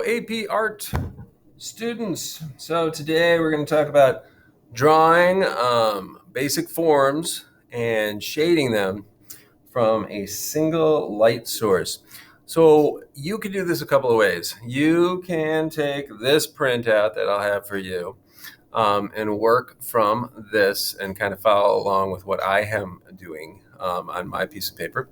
AP Art students. So today we're going to talk about drawing basic forms and shading them from a single light source. So you can do this a couple of ways. You can take this printout that I'll have for you and work from this and kind of follow along with what I am doing on my piece of paper.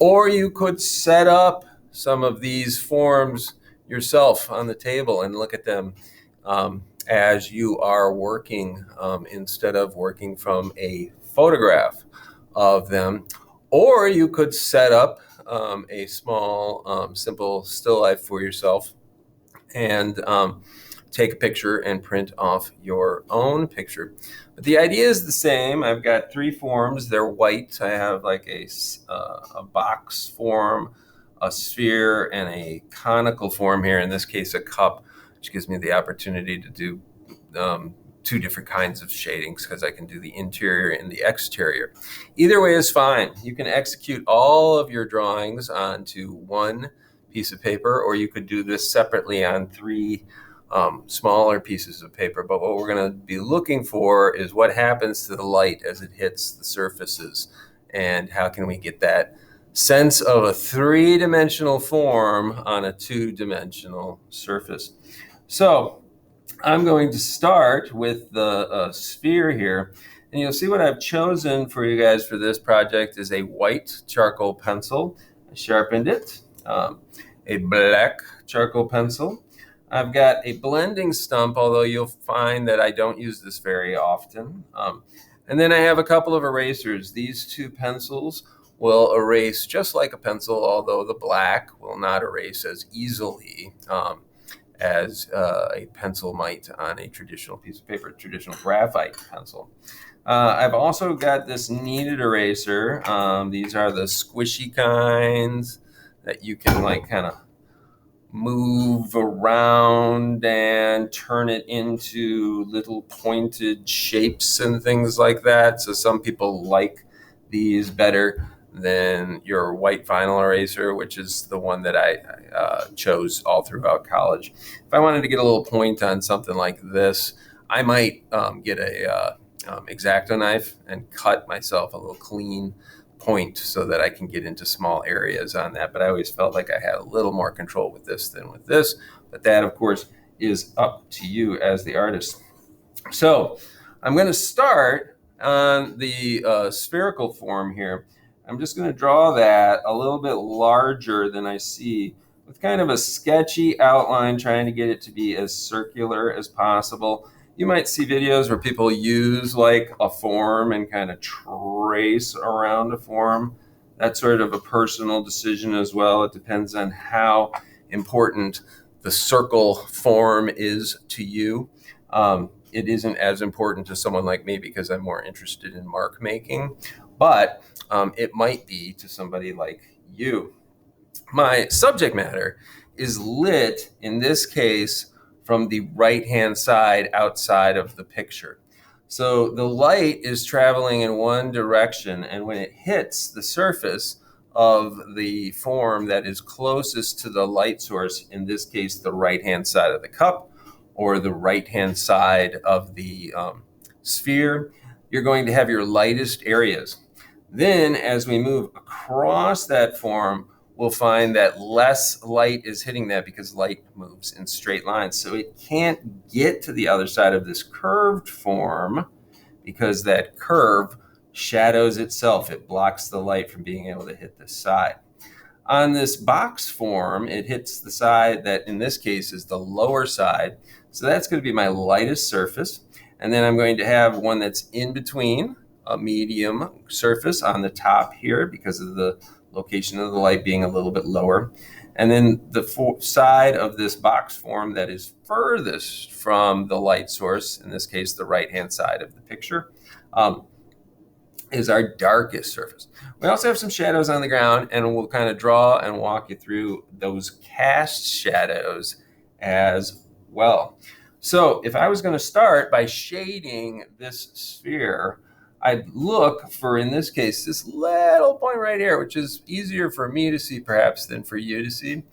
Or you could set up some of these forms yourself on the table and look at them as you are working instead of working from a photograph of them. Or you could set up a small, simple still life for yourself and take a picture and print off your own picture. But the idea is the same. I've got three forms. They're white. I have like a box form, a sphere, and a conical form here. In this case, a cup, which gives me the opportunity to do two different kinds of shadings because I can do the interior and the exterior. Either way is fine. You can execute all of your drawings onto one piece of paper, or you could do this separately on three smaller pieces of paper. But what we're going to be looking for is what happens to the light as it hits the surfaces, and how can we get that sense of a three-dimensional form on a two-dimensional surface. So I'm going to start with the sphere here, and you'll see what I've chosen for you guys for this project is a white charcoal pencil. I sharpened it. A black charcoal pencil. I've got a blending stump, although you'll find that I don't use this very often. And then I have a couple of erasers. These two pencils will erase just like a pencil, although the black will not erase as easily as a pencil might on a traditional piece of paper, traditional graphite pencil. I've also got this kneaded eraser. These are the squishy kinds that you can like kind of move around and turn it into little pointed shapes and things like that. So some people like these better than your white vinyl eraser, which is the one that I chose all throughout college. If I wanted to get a little point on something like this, I might get a X-Acto knife and cut myself a little clean point so that I can get into small areas on that. But I always felt like I had a little more control with this than with this. But that, of course, is up to you as the artist. So I'm going to start on the spherical form here. I'm just going to draw that a little bit larger than I see, with kind of a sketchy outline, trying to get it to be as circular as possible. You might see videos where people use like a form and kind of trace around a form. That's sort of a personal decision as well. It depends on how important the circle form is to you. It isn't as important to someone like me because I'm more interested in mark making, but it might be to somebody like you. My subject matter is lit, in this case, from the right-hand side outside of the picture. So the light is traveling in one direction, and when it hits the surface of the form that is closest to the light source, in this case, the right-hand side of the cup or the right-hand side of the sphere, you're going to have your lightest areas. Then, as we move across that form, we'll find that less light is hitting that because light moves in straight lines. So it can't get to the other side of this curved form because that curve shadows itself. It blocks the light from being able to hit this side. On this box form, it hits the side that in this case is the lower side. So that's going to be my lightest surface. And then I'm going to have one that's in between, a medium surface on the top here because of the location of the light being a little bit lower. And then the side of this box form that is furthest from the light source, in this case, the right-hand side of the picture, is our darkest surface. We also have some shadows on the ground, and we'll kind of draw and walk you through those cast shadows as well. So if I was going to start by shading this sphere, I'd look for, in this case, this little point right here, which is easier for me to see perhaps than for you to see.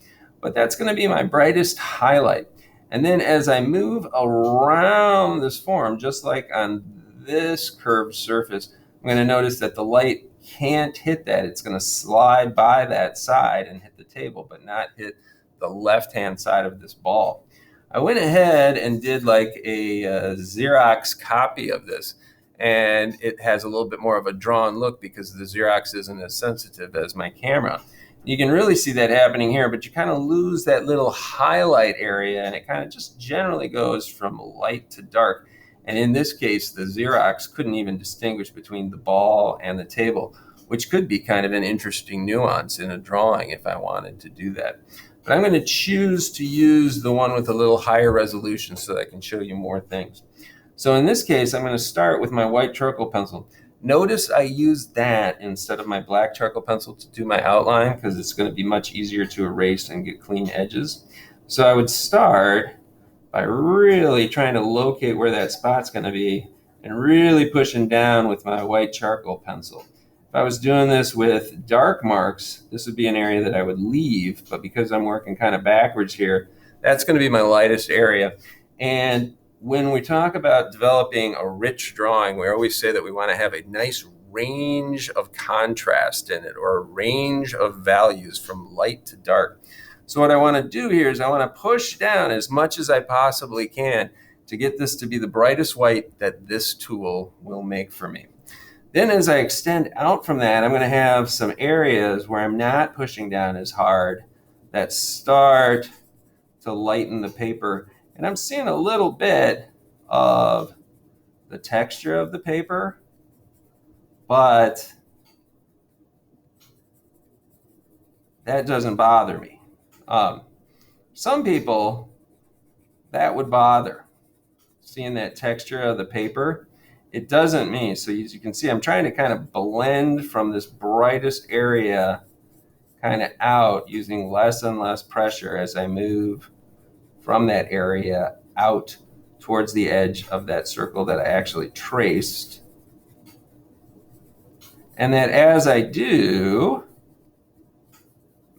but that's going to be my brightest highlight. And then as I move around this form, just like on this curved surface, I'm going to notice that the light can't hit that. It's going to slide by that side and hit the table, but not hit the left-hand side of this ball. I went ahead and did like a Xerox copy of this, and it has a little bit more of a drawn look because the Xerox isn't as sensitive as my camera. You can really see that happening here, but you kind of lose that little highlight area, and it kind of just generally goes from light to dark. And in this case, the Xerox couldn't even distinguish between the ball and the table, which could be kind of an interesting nuance in a drawing if I wanted to do that. But I'm going to choose to use the one with a little higher resolution so that I can show you more things. So in this case, I'm going to start with my white charcoal pencil. Notice I used that instead of my black charcoal pencil to do my outline because it's going to be much easier to erase and get clean edges. So I would start by really trying to locate where that spot's going to be and really pushing down with my white charcoal pencil. If I was doing this with dark marks, this would be an area that I would leave, but because I'm working kind of backwards here, that's going to be my lightest area. And when we talk about developing a rich drawing, we always say that we want to have a nice range of contrast in it, or a range of values from light to dark. So what I want to do here is I want to push down as much as I possibly can to get this to be the brightest white that this tool will make for me. Then as I extend out from that, I'm going to have some areas where I'm not pushing down as hard that start to lighten the paper. And I'm seeing a little bit of the texture of the paper, but that doesn't bother me. Some people, that would bother, seeing that texture of the paper. It doesn't me. So as you can see, I'm trying to kind of blend from this brightest area kind of out using less and less pressure as I move from that area out towards the edge of that circle that I actually traced. And that as I do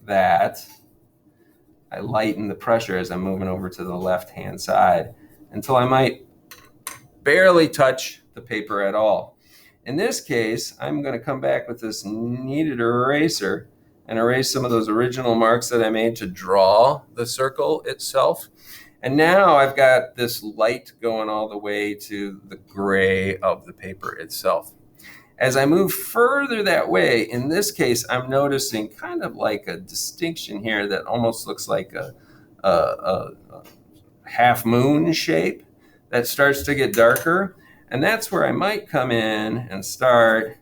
that, I lighten the pressure as I'm moving over to the left-hand side until I might barely touch the paper at all. In this case, I'm going to come back with this kneaded eraser and erase some of those original marks that I made to draw the circle itself. And now I've got this light going all the way to the gray of the paper itself. As I move further that way, in this case, I'm noticing kind of like a distinction here that almost looks like a half moon shape that starts to get darker. And that's where I might come in and start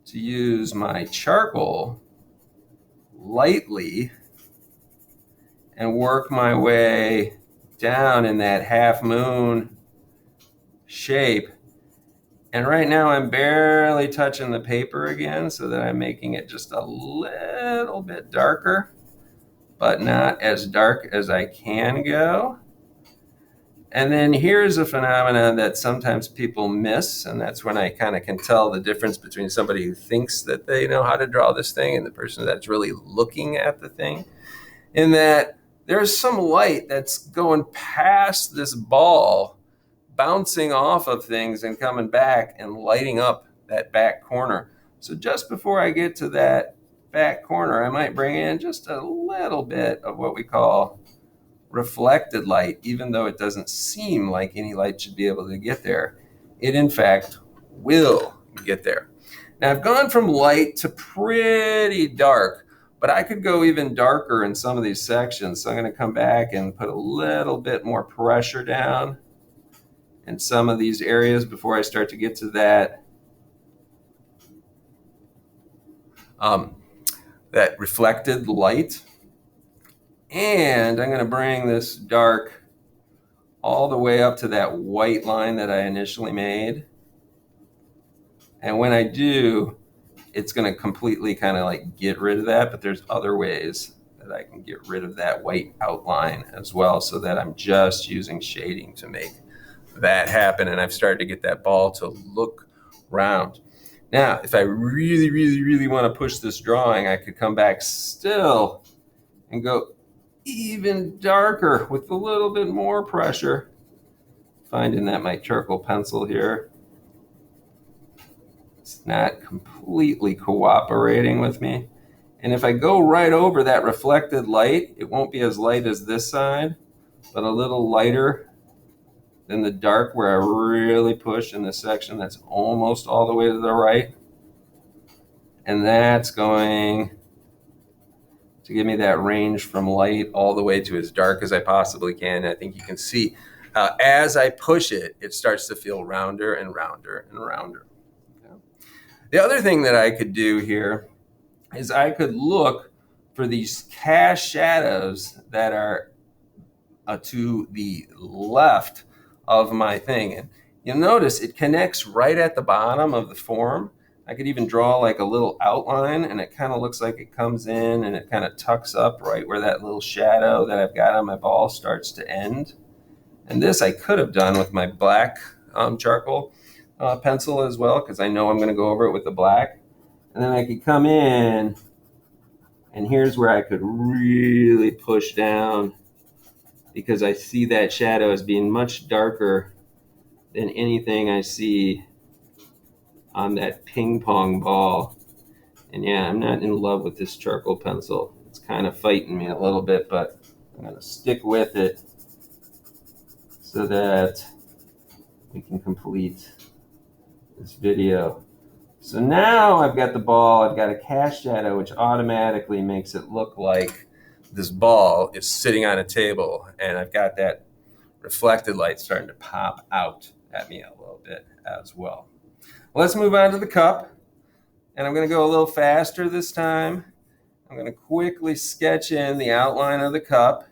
to use my charcoal lightly and work my way down in that half moon shape. And right now I'm barely touching the paper again so that I'm making it just a little bit darker, but not as dark as I can go. And then here's a phenomenon that sometimes people miss, and that's when I kind of can tell the difference between somebody who thinks that they know how to draw this thing and the person that's really looking at the thing, in that there's some light that's going past this ball, bouncing off of things and coming back and lighting up that back corner. So just before I get to that back corner, I might bring in just a little bit of what we call reflected light, even though it doesn't seem like any light should be able to get there. It, in fact, will get there. Now, I've gone from light to pretty dark, but I could go even darker in some of these sections. So I'm going to come back and put a little bit more pressure down in some of these areas before I start to get to that that reflected light. And I'm going to bring this dark all the way up to that white line that I initially made. And when I do, it's going to completely kind of like get rid of that, but there's other ways that I can get rid of that white outline as well, so that I'm just using shading to make that happen. And I've started to get that ball to look round. Now, if I really, really, really want to push this drawing, I could come back still and go even darker with a little bit more pressure. Finding that my charcoal pencil here, it's not completely cooperating with me. And if I go right over that reflected light, it won't be as light as this side, but a little lighter than the dark where I really push in this section that's almost all the way to the right. And that's going to give me that range from light all the way to as dark as I possibly can. I think you can see as I push it, it starts to feel rounder and rounder and rounder. The other thing that I could do here is I could look for these cast shadows that are to the left of my thing. And you'll notice it connects right at the bottom of the form. I could even draw like a little outline, and it kind of looks like it comes in and it kind of tucks up right where that little shadow that I've got on my ball starts to end. And this I could have done with my black charcoal pencil as well, because I know I'm going to go over it with the black. And then I could come in, and here's where I could really push down, because I see that shadow as being much darker than anything I see on that ping pong ball. And yeah, I'm not in love with this charcoal pencil. It's kind of fighting me a little bit, but I'm going to stick with it so that we can complete this video. So now I've got the ball, I've got a cast shadow, which automatically makes it look like this ball is sitting on a table, and I've got that reflected light starting to pop out at me a little bit as well. Let's move on to the cup, and I'm going to go a little faster this time. I'm going to quickly sketch in the outline of the cup.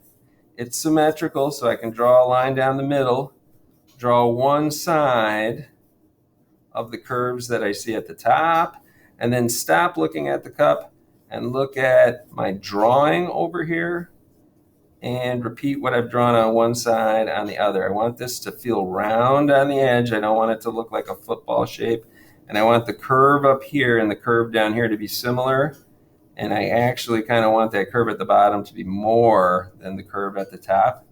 It's symmetrical, so I can draw a line down the middle, draw one side of the curves that I see at the top, and then stop looking at the cup and look at my drawing over here and repeat what I've drawn on one side on the other. I want this to feel round on the edge. I don't want it to look like a football shape. And I want the curve up here and the curve down here to be similar. And I actually kind of want that curve at the bottom to be more than the curve at the top.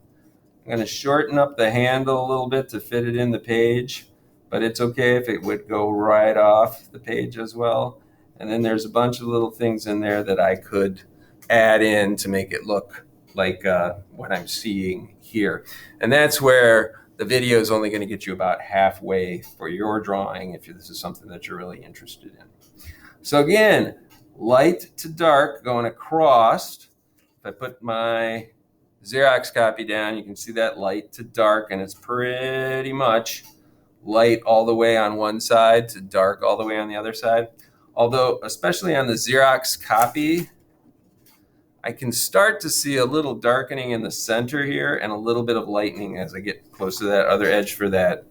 I'm going to shorten up the handle a little bit to fit it in the page, but it's okay if it would go right off the page as well. And then there's a bunch of little things in there that I could add in to make it look like what I'm seeing here. And that's where the video is only going to get you about halfway for your drawing if this is something that you're really interested in. So again, light to dark going across. If I put my Xerox copy down, you can see that light to dark, and it's pretty much light all the way on one side to dark all the way on the other side. Although, especially on the Xerox copy, I can start to see a little darkening in the center here and a little bit of lightening as I get close to that other edge for that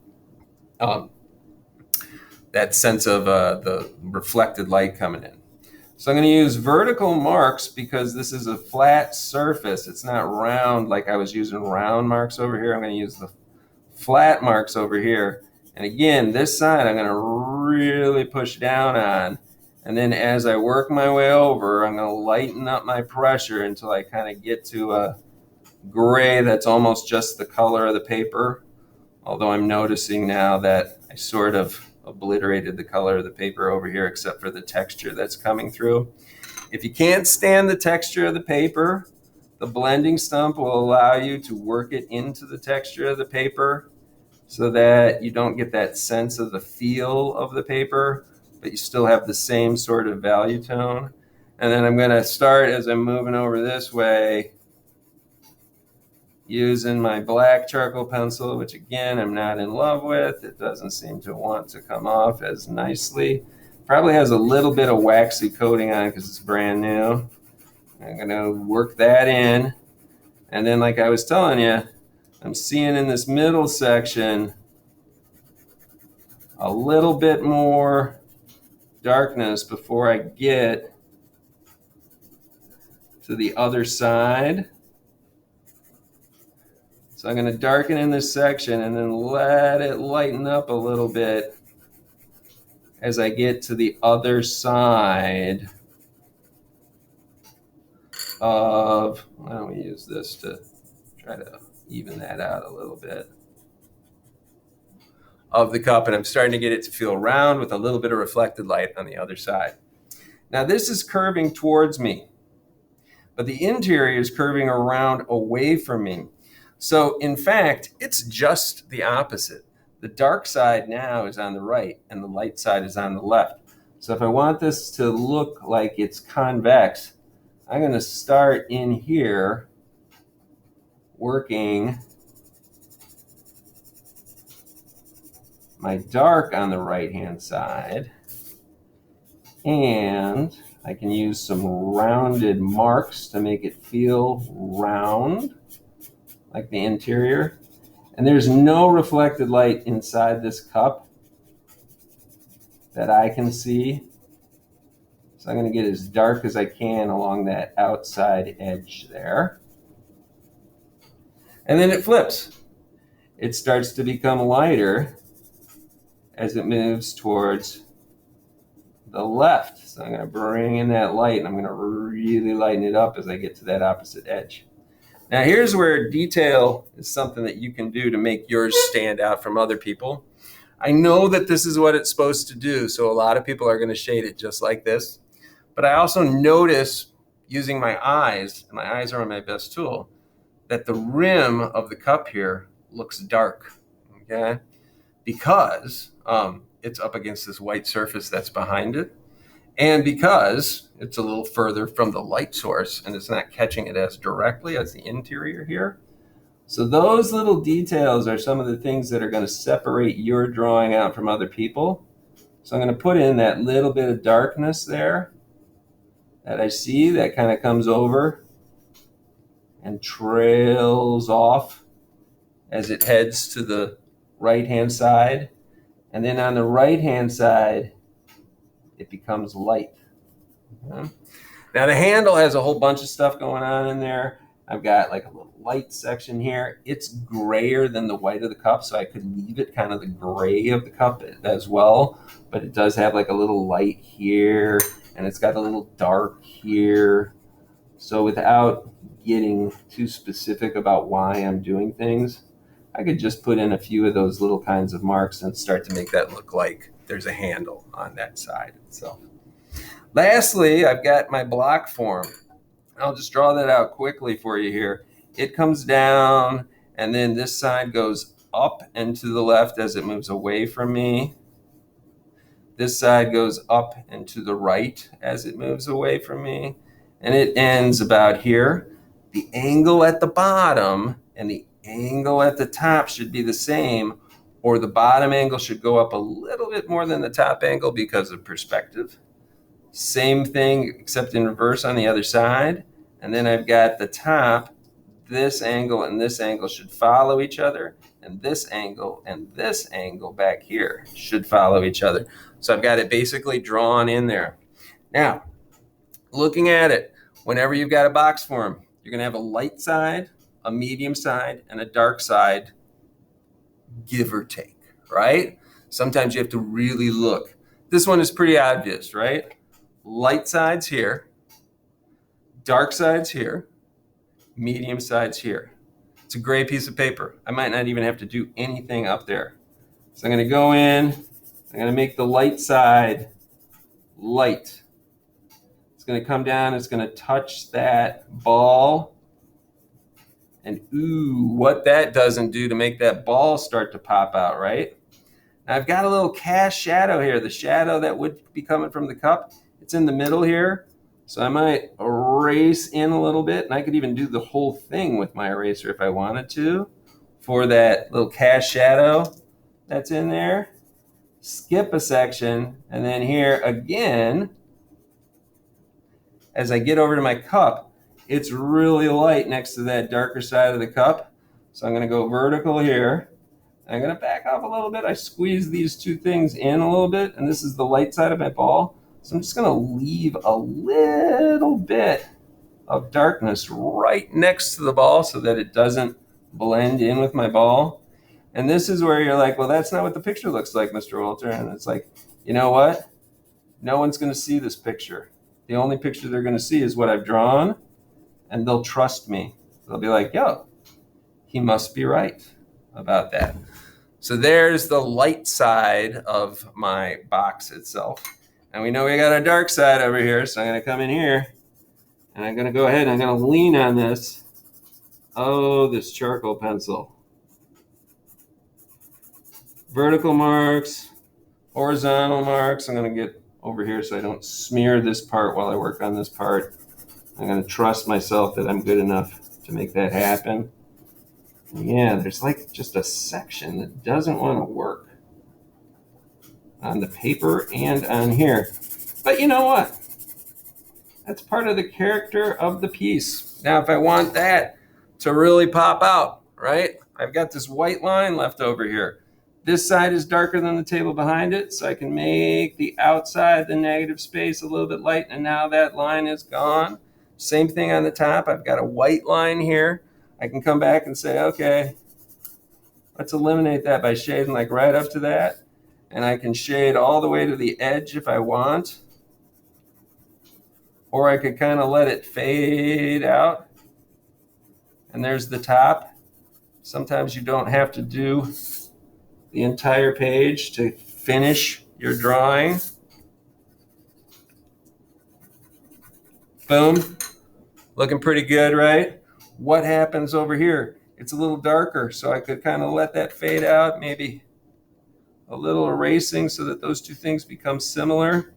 that sense of the reflected light coming in. So I'm going to use vertical marks because this is a flat surface. It's not round like I was using round marks over here. I'm going to use the flat marks over here. And again, this side I'm going to really push down on. And then as I work my way over, I'm going to lighten up my pressure until I kind of get to a gray that's almost just the color of the paper. Although I'm noticing now that I sort of obliterated the color of the paper over here except for the texture that's coming through. If you can't stand the texture of the paper, the blending stump will allow you to work it into the texture of the paper so that you don't get that sense of the feel of the paper, but you still have the same sort of value tone. And then I'm going to start, as I'm moving over this way, using my black charcoal pencil, which again, I'm not in love with. It doesn't seem to want to come off as nicely. Probably has a little bit of waxy coating on it because it's brand new. I'm going to work that in. And then, like I was telling you, I'm seeing in this middle section a little bit more darkness before I get to the other side. So I'm going to darken in this section and then let it lighten up a little bit as I get to the other side of, why don't we use this to try to even that out a little bit, of the cup, and I'm starting to get it to feel round with a little bit of reflected light on the other side. Now this is curving towards me, but the interior is curving around away from me. So in fact, it's just the opposite. The dark side now is on the right and the light side is on the left. So if I want this to look like it's convex, I'm going to start in here working my dark on the right-hand side, and I can use some rounded marks to make it feel round, like the interior. And there's no reflected light inside this cup that I can see. So I'm going to get as dark as I can along that outside edge there. And then it flips. It starts to become lighter as it moves towards the left. So I'm going to bring in that light and I'm going to really lighten it up as I get to that opposite edge. Now here's where detail is something that you can do to make yours stand out from other people. I know that this is what it's supposed to do, so a lot of people are going to shade it just like this. But I also notice using my eyes, and my eyes are my best tool, that the rim of the cup here looks dark, okay? Because it's up against this white surface that's behind it, and because it's a little further from the light source and it's not catching it as directly as the interior here. So those little details are some of the things that are going to separate your drawing out from other people. So I'm going to put in that little bit of darkness there that I see that kind of comes over and trails off as it heads to the right-hand side. And then on the right-hand side, it becomes light. Okay. Now the handle has a whole bunch of stuff going on in there. I've got like a little light section here. It's grayer than the white of the cup, so I could leave it kind of the gray of the cup as well. But it does have like a little light here, and it's got a little dark here. So without getting too specific about why I'm doing things, I could just put in a few of those little kinds of marks and start to make that look like there's a handle on that side itself. Lastly, I've got my block form. I'll just draw that out quickly for you here. It comes down, and then this side goes up and to the left as it moves away from me. This side goes up and to the right as it moves away from me. And it ends about here. The angle at the bottom and the angle at the top should be the same, or the bottom angle should go up a little bit more than the top angle because of perspective. Same thing, except in reverse on the other side. And then I've got the top, this angle and this angle should follow each other, and this angle back here should follow each other. So I've got it basically drawn in there. Now, looking at it, whenever you've got a box form, you're going to have a light side, a medium side, and a dark side, give or take, right? Sometimes you have to really look. This one is pretty obvious, right? Light sides here, dark sides here, medium sides here. It's a gray piece of paper. I might not even have to do anything up there. So I'm going to go in, I'm going to make the light side light. It's going to come down, it's going to touch that ball. And ooh, what that doesn't do to make that ball start to pop out, right? Now I've got a little cast shadow here. The shadow that would be coming from the cup, it's in the middle here. So I might erase in a little bit, and I could even do the whole thing with my eraser if I wanted to for that little cast shadow that's in there. Skip a section, and then here again, as I get over to my cup, it's really light next to that darker side of the cup. So I'm going to go vertical here. I'm going to back off a little bit. I squeeze these two things in a little bit, and this is the light side of my ball. So I'm just going to leave a little bit of darkness right next to the ball so that it doesn't blend in with my ball. And this is where you're like, well, that's not what the picture looks like, Mr. Walter. And it's like, you know what? No one's going to see this picture. The only picture they're going to see is what I've drawn. and they'll trust me. They'll be like, yo, he must be right about that. So there's the light side of my box itself. And we know we got a dark side over here, so I'm going to come in here and I'm going to go ahead and I'm going to lean on this. Oh, this charcoal pencil. Vertical marks, horizontal marks. I'm going to get over here so I don't smear this part while I work on this part. I'm going to trust myself that I'm good enough to make that happen. Yeah, there's like just a section that doesn't want to work on the paper and on here. But you know what? That's part of the character of the piece. Now, if I want that to really pop out, right? I've got this white line left over here. This side is darker than the table behind it, so I can make the outside, the negative space, a little bit light, and now that line is gone. Same thing on the top. I've got a white line here. I can come back and say, okay, let's eliminate that by shading like right up to that. And I can shade all the way to the edge if I want. Or I could kind of let it fade out. And there's the top. Sometimes you don't have to do the entire page to finish your drawing. Boom. Looking pretty good, right? What happens over here? It's a little darker, so I could kind of let that fade out, maybe a little erasing so that those two things become similar.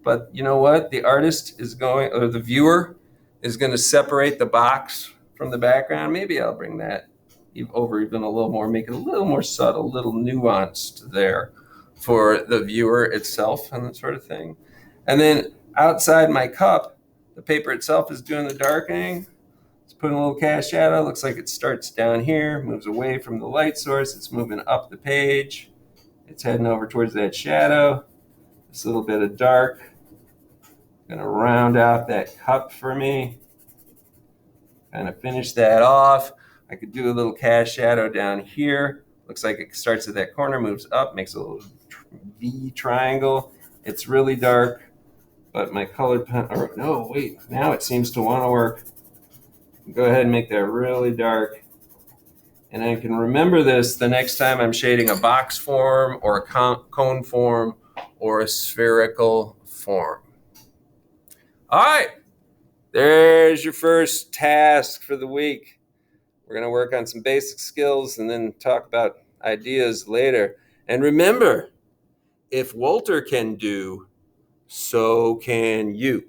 But you know what? The artist is going, or the viewer is going to separate the box from the background. Maybe I'll bring that over even a little more, make it a little more subtle, a little nuanced there for the viewer itself and that sort of thing. And then outside my cup, the paper itself is doing the darkening. It's putting a little cast shadow. Looks like it starts down here, moves away from the light source. It's moving up the page. It's heading over towards that shadow. This little bit of dark. Gonna round out that cup for me. Kind of finish that off. I could do a little cast shadow down here. Looks like it starts at that corner, moves up, makes a little V triangle. It's really dark, but my colored pen, or no, wait, now it seems to want to work. Go ahead and make that really dark. And I can remember this the next time I'm shading a box form or a cone form or a spherical form. All right, there's your first task for the week. We're going to work on some basic skills and then talk about ideas later. And remember, if Walter can do, so can you.